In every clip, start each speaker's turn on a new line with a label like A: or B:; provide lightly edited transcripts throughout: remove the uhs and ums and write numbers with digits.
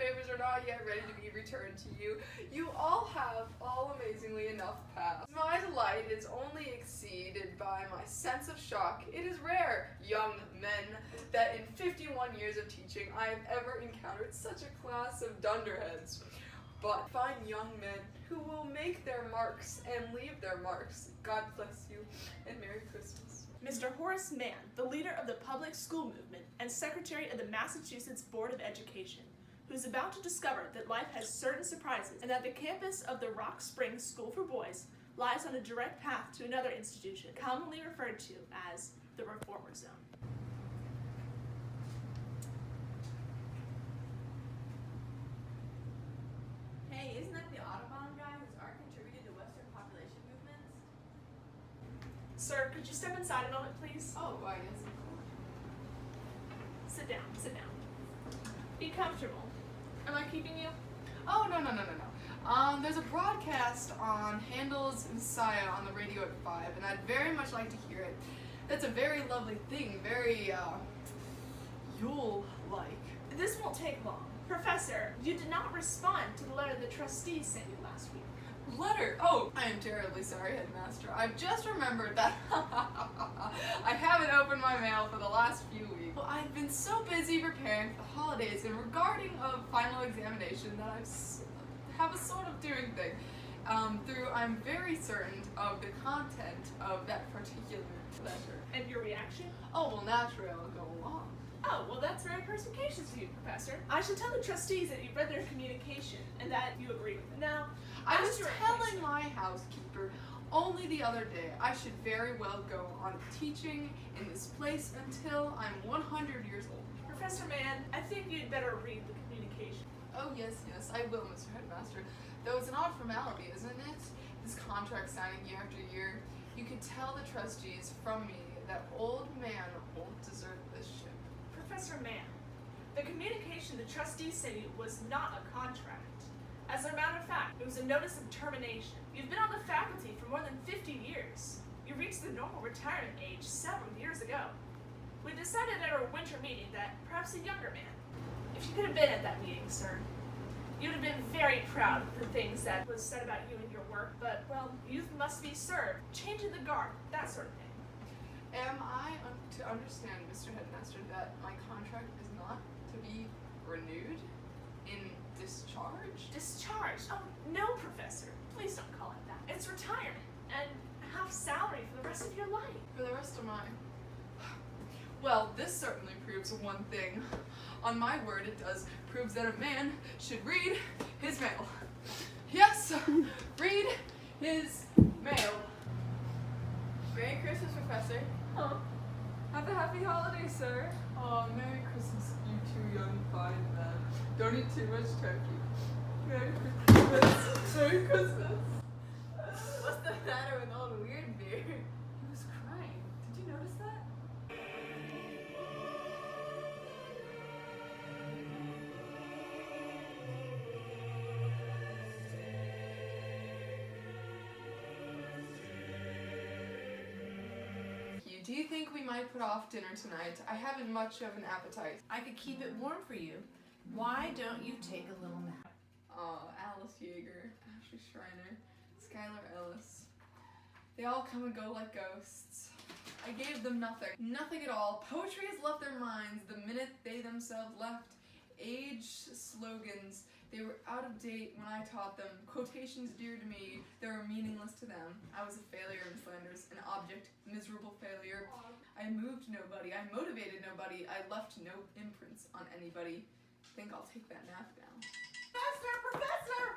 A: favors are not yet ready to be returned to you. You all have, all amazingly enough, passed. My delight is only exceeded by my sense of shock. It is rare, young men, that in 51 years of teaching I have ever encountered such a class of dunderheads. But fine young men who will make their marks and leave their marks. God bless you, and Merry Christmas.
B: Mr. Horace Mann, the leader of the public school movement and secretary of the Massachusetts Board of Education, who is about to discover that life has certain surprises and that the campus of the Rock Springs School for Boys lies on a direct path to another institution, commonly referred to as the Reformer Zone.
C: Hey, isn't that the Audubon guy whose art contributed to Western population movements?
B: Sir, could you step inside a moment, please?
A: Oh, why, yes.
B: Sit down, sit down. Be comfortable. Am I keeping you?
A: Oh, no. There's a broadcast on Handel's Messiah on the radio at 5, and I'd very much like to hear it. That's a very lovely thing, very, Yule-like.
B: This won't take long. Professor, you did not respond to the letter the trustees sent you last week.
A: Letter? Oh, I am terribly sorry, Headmaster. I've just remembered that I haven't opened my mail for the last few weeks. Well, I've been so busy preparing for the holidays and regarding a final examination that I have a sort of doing thing. I'm very certain of the content of that particular letter.
B: And your reaction?
A: Oh, well, naturally I'll go along.
B: Oh, well, that's very perspicacious of you, Professor. I should tell the trustees that you've read their communication and that you agree with it. Now,
A: I
B: as
A: was
B: your
A: telling
B: replacement-
A: my housekeeper only the other day I should very well go on teaching in this place until I'm 100 years old.
B: Professor Mann, I think you'd better read the communication.
A: Oh, yes, I will, Mr. Headmaster. Though it's an odd formality, isn't it? This contract signing year after year. You could tell the trustees from me that old man won't desert this ship.
B: Professor Mann, the communication the trustees sent you was not a contract. As a matter of fact, it was a notice of termination. You've been on the faculty for more than 50 years. You reached the normal retirement age several years ago. We decided at our winter meeting that perhaps a younger man, if you could have been at that meeting, sir, you'd have been very proud of the things that was said about you and your work, but, well, youth must be served, changing the guard, that sort of thing.
A: Am I to understand, Mr. Headmaster, that my contract is not to be renewed in discharge?
B: Discharged? Oh, no, Professor. Please don't call it that. It's retirement and half salary for the rest of your life.
A: For the rest of my... Well, this certainly proves one thing. On my word, it does. Proves that a man should read his mail. Yes, read his mail.
C: Merry Christmas, Professor.
B: Huh?
C: Have a happy holiday, sir.
A: Oh, Merry Christmas, you two young fine men. Don't eat too much turkey. Merry Christmas. Merry Christmas.
C: What's the matter with old Weird Beard? He was crying. Did you notice that?
A: Do you think we might put off dinner tonight? I haven't much of an appetite.
C: I could keep it warm for you. Why don't you take a little nap?
A: Alice Yeager, Ashley Schreiner, Skylar Ellis. They all come and go like ghosts. I gave them nothing. Nothing at all. Poetry has left their minds the minute they themselves left. Age slogans. They were out of date when I taught them. Quotations dear to me, they were meaningless to them. I was a failure in Flanders, an object, miserable failure. I moved nobody, I motivated nobody, I left no imprints on anybody. Think I'll take that nap now. Professor!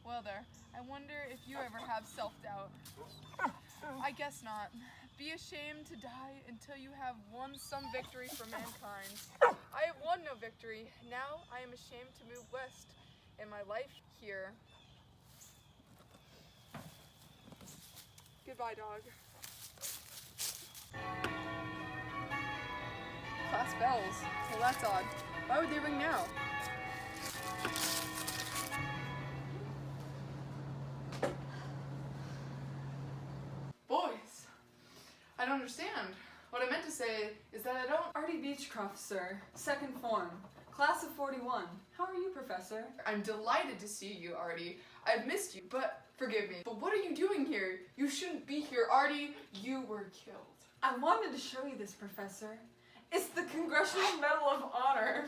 A: Well there, I wonder if you ever have self-doubt. I guess not. Be ashamed to die until you have won some victory for mankind. I have won no victory. Now I am ashamed to move west in my life here. Goodbye, dog. Class bells. Well, that's odd. Why would they ring now? Boys, I don't understand. What I meant to to say is that I don't...
D: Artie Beechcroft, sir. Second form. Class of 41. How are you, Professor?
A: I'm delighted to see you, Artie. I've missed you, but forgive me. But what are you doing here? You shouldn't be here, Artie. You were killed.
D: I wanted to show you this, Professor. It's the Congressional Medal of Honor,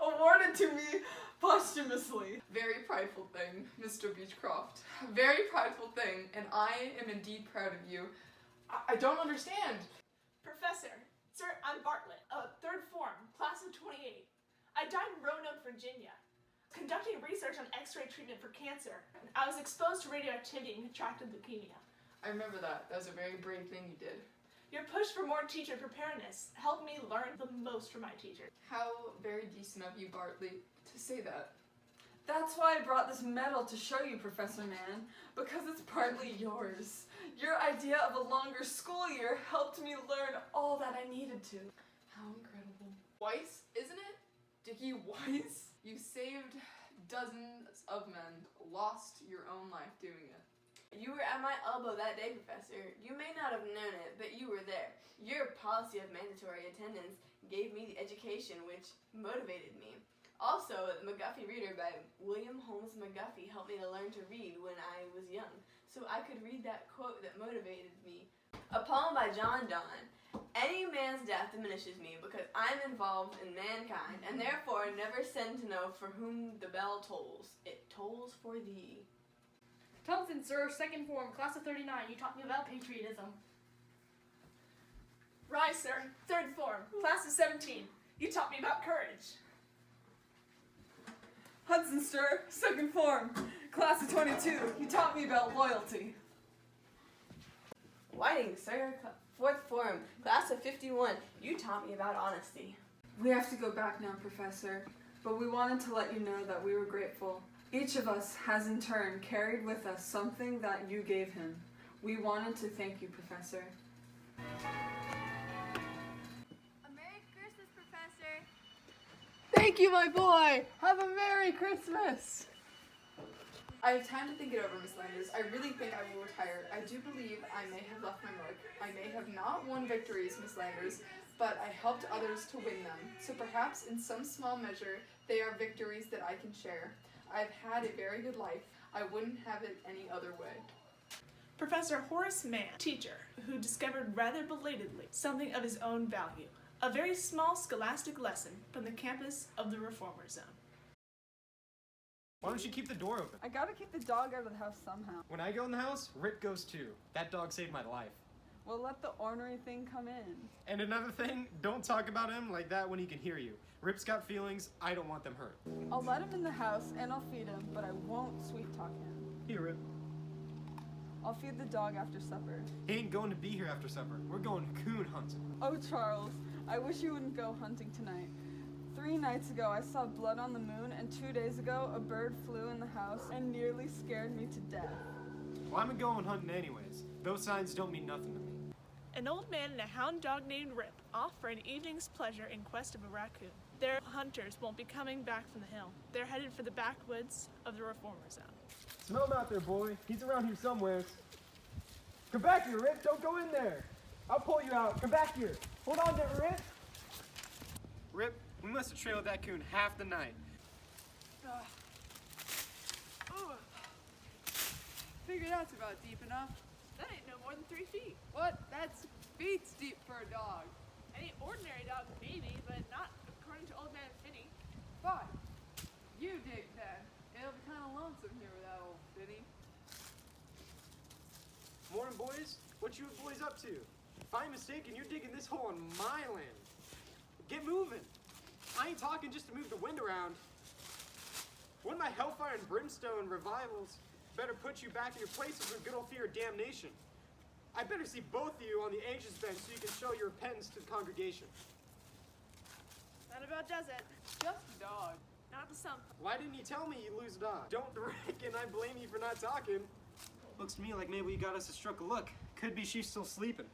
D: awarded to me posthumously.
A: Very prideful thing, Mr. Beechcroft. Very prideful thing, and I am indeed proud of you. I don't understand.
B: Professor, sir, I'm Bartlett, third form, class of 28. I died in Roanoke, Virginia, conducting research on X-ray treatment for cancer. I was exposed to radioactivity and contracted leukemia.
A: I remember that. That was a very brave thing you did.
B: Your push for more teacher preparedness helped me learn the most from my teacher.
A: How very decent of you, Bartley, to say that.
D: That's why I brought this medal to show you, Professor Mann, because it's partly yours. Your idea of a longer school year helped me learn all that I needed to.
A: How incredible. Weiss, isn't it? Dickie Weiss? You saved dozens of men, lost your own life doing it.
C: You were at my elbow that day, Professor. You may not have known it, but you were there. Your policy of mandatory attendance gave me the education which motivated me. Also, the McGuffey Reader by William Holmes McGuffey helped me to learn to read when I was young, so I could read that quote that motivated me. A poem by John Donne. Any man's death diminishes me because I'm involved in mankind, and therefore never send to know for whom the bell tolls. It tolls for thee.
E: Thompson, sir, second form, class of 39. You taught me about patriotism.
B: Rise, sir, third form, class of 17. You taught me about courage.
D: Hudson, sir, second form, class of 22. You taught me about loyalty.
C: Whiting, sir, fourth form, class of 51. You taught me about honesty.
D: We have to go back now, Professor, but we wanted to let you know that we were grateful. Each of us has in turn carried with us something that you gave him. We wanted to thank you, Professor.
F: A Merry Christmas, Professor.
A: Thank you, my boy! Have a Merry Christmas! I have time to think it over, Miss Landers. I really think I will retire. I do believe I may have left my mark. I may have not won victories, Miss Landers, but I helped others to win them. So perhaps in some small measure, they are victories that I can share. I've had a very good life. I wouldn't have it any other way.
B: Professor Horace Mann, teacher, who discovered rather belatedly something of his own value. A very small scholastic lesson from the campus of the Reformer Zone.
G: Why don't you keep the door open?
D: I gotta keep the dog out of the house somehow.
G: When I go in the house, Rip goes too. That dog saved my life.
D: Well, let the ornery thing come in.
G: And another thing, don't talk about him like that when he can hear you. Rip's got feelings, I don't want them hurt.
D: I'll let him in the house and I'll feed him, but I won't sweet talk him.
G: Here, Rip.
D: I'll feed the dog after supper.
G: He ain't going to be here after supper. We're going coon hunting.
D: Oh, Charles, I wish you wouldn't go hunting tonight. 3 nights ago, I saw blood on the moon, and 2 days ago, a bird flew in the house and nearly scared me to death.
G: Well, I'm going hunting anyways. Those signs don't mean nothing to me.
B: An old man and a hound dog named Rip off for an evening's pleasure in quest of a raccoon. Their hunters won't be coming back from the hill. They're headed for the backwoods of the Reformer Zone.
G: Smell him out there, boy. He's around here somewhere. Come back here, Rip. Don't go in there. I'll pull you out. Come back here. Hold on there, Rip. Rip, we must have trailed that coon half the night.
A: Figure that's about deep enough.
B: That ain't no more than 3 feet.
A: What? That's feet deep for a dog.
B: Any ordinary dog maybe, but not according to old man Finney.
A: Fine. You dig then. It'll be kind of lonesome here without old Finney.
G: Morning, boys. What you boys up to? If I'm mistaken, you're digging this hole on my land. Get moving. I ain't talking just to move the wind around. One of my Hellfire and Brimstone revivals better put you back in your places with good old fear of damnation. I better see both of you on the anxious bench so you can show your repentance to the congregation.
B: That about does it.
A: Just a dog.
B: Not to some.
G: Why didn't you tell me you lose a dog? Don't reckon I blame you for not talking. Looks to me like maybe you got us a stroke of luck. Could be she's still sleeping.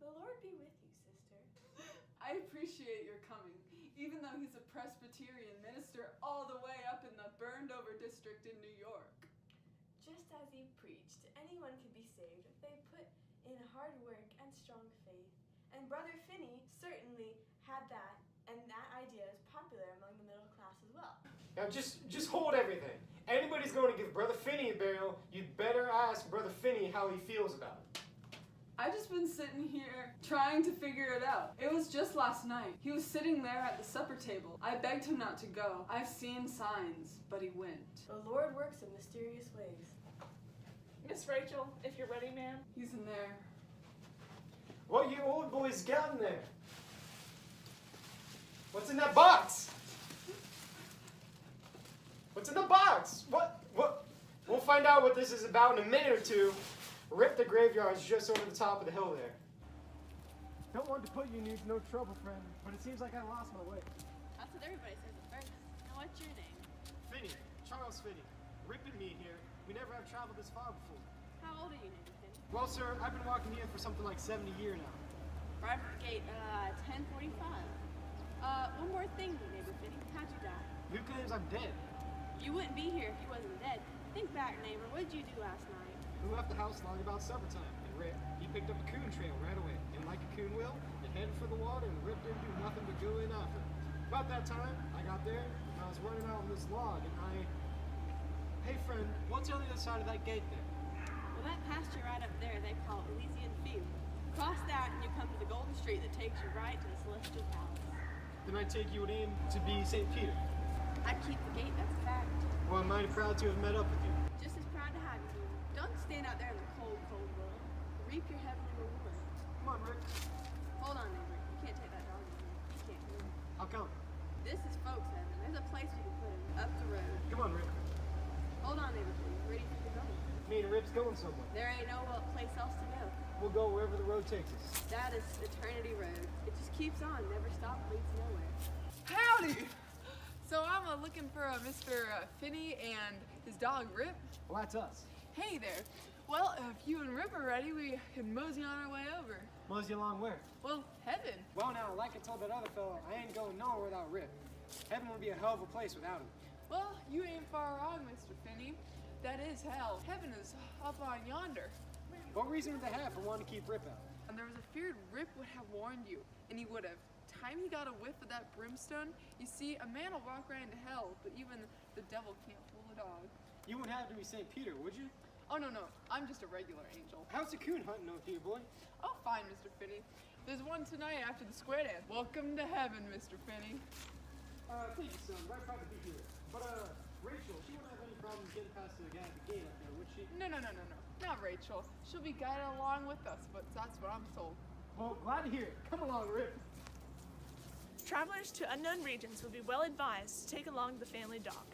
C: The Lord be with you, sister.
D: I appreciate your coming, even though he's a Presbyterian minister all the way up in the burned-over district in New York.
C: Just as he preached, anyone could be saved if they put in hard work and strong faith. And Brother Finney certainly had that, and that idea is popular among the middle class as well.
G: Now just hold everything. Anybody's going to give Brother Finney a burial, you'd better ask Brother Finney how he feels about it.
D: I just been sitting here trying to figure it out. It was just last night. He was sitting there at the supper table. I begged him not to go. I've seen signs, but he went.
C: The Lord works in mysterious ways.
B: Miss Rachel, if you're ready, ma'am.
D: He's in there.
G: What you old boys got in there? What's in that box? What's in the box? What? We'll find out what this is about in a minute or two. Rip the graveyard's just over the top of the hill there. Don't want to put you in no trouble, friend, but it seems like I lost my way.
C: That's what everybody says at first. Now what's your name?
G: Finney, Charles Finney. Rip and me here. We never have traveled this far before.
C: How old are you, neighbor Finney?
G: Well, sir, I've been walking here for something like 70 years now.
C: Robert Gate, 1045. One more thing, neighbor Finney. How'd you die?
G: Who claims I'm dead?
C: You wouldn't be here if you wasn't dead. Think back, neighbor. What did you do last night?
G: We left the house long about supper time, and Rip, he picked up a coon trail right away. And like a coon will, it headed for the water, and Rip didn't do nothing but go in after it. About that time, I got there, and I was running out on this log, and Hey friend, what's on the other side of that gate there?
C: Well, that pasture right up there, they call it Elysian Field. Cross that, and you come to the golden street that takes you right to the Celestial Palace.
G: Then I take you in to be St. Peter.
C: I keep the gate, that's a fact.
G: Well, I'm mighty proud to have met up with you.
C: Just as proud to have you here. Don't stand out there in the cold, cold world. Reap your heavenly reward.
G: Come on, Rick.
C: Hold on, neighbor. You can't take that dog in here. You can't move.
G: How come?
C: This is folks' heaven. There's a place we can put him up the road.
G: Come on, Rick.
C: Hold on, neighbor. Ready for your going?
G: Me and Rip's going somewhere.
C: There ain't no place else to go.
G: We'll go wherever the road takes us.
C: That is Eternity Road. It just keeps on, never stops, leads nowhere.
A: Howdy! So I'm looking for Mr. Finney and his dog Rip.
G: Well, that's us.
A: Hey there. Well, if you and Rip are ready, we can mosey on our way over.
G: Mosey along where?
A: Well, heaven.
G: Well, now, like I told that other fellow, I ain't going nowhere without Rip. Heaven would be a hell of a place without him.
A: Well, you ain't far wrong, Mr. Finney. That is hell. Heaven is up on yonder.
G: What reason would they have for wanting to keep Rip out?
A: And there was a feared Rip would have warned you, and he would have. Time he got a whiff of that brimstone, you see, a man will walk right into hell, but even the devil can't fool a dog.
G: You wouldn't have to be St. Peter, would you?
A: Oh, no, I'm just a regular angel.
G: How's the coon hunting with you, boy?
A: Oh, fine, Mr. Finney. There's one tonight after the square dance. Welcome to heaven, Mr. Finney.
G: Thank you, son. Right proud to be here. But, Rachel, she wouldn't have any problems getting past the guy at the gate up there, would she?
A: No. Not Rachel. She'll be guided along with us, but that's what I'm told.
G: Well, glad to hear it. Come along, Rip.
B: Travelers to unknown regions would be well advised to take along the family dog.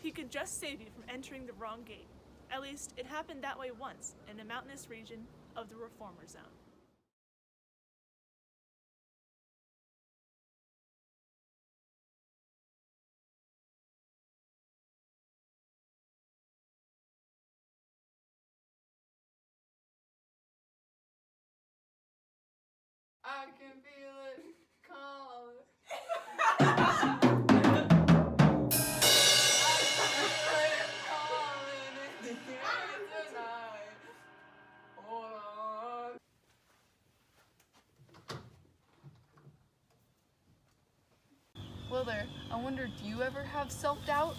B: He could just save you from entering the wrong gate. At least, it happened that way once in a mountainous region of the Reformer Zone.
A: I can feel it calling. Well there, I wonder, do you ever have self-doubt?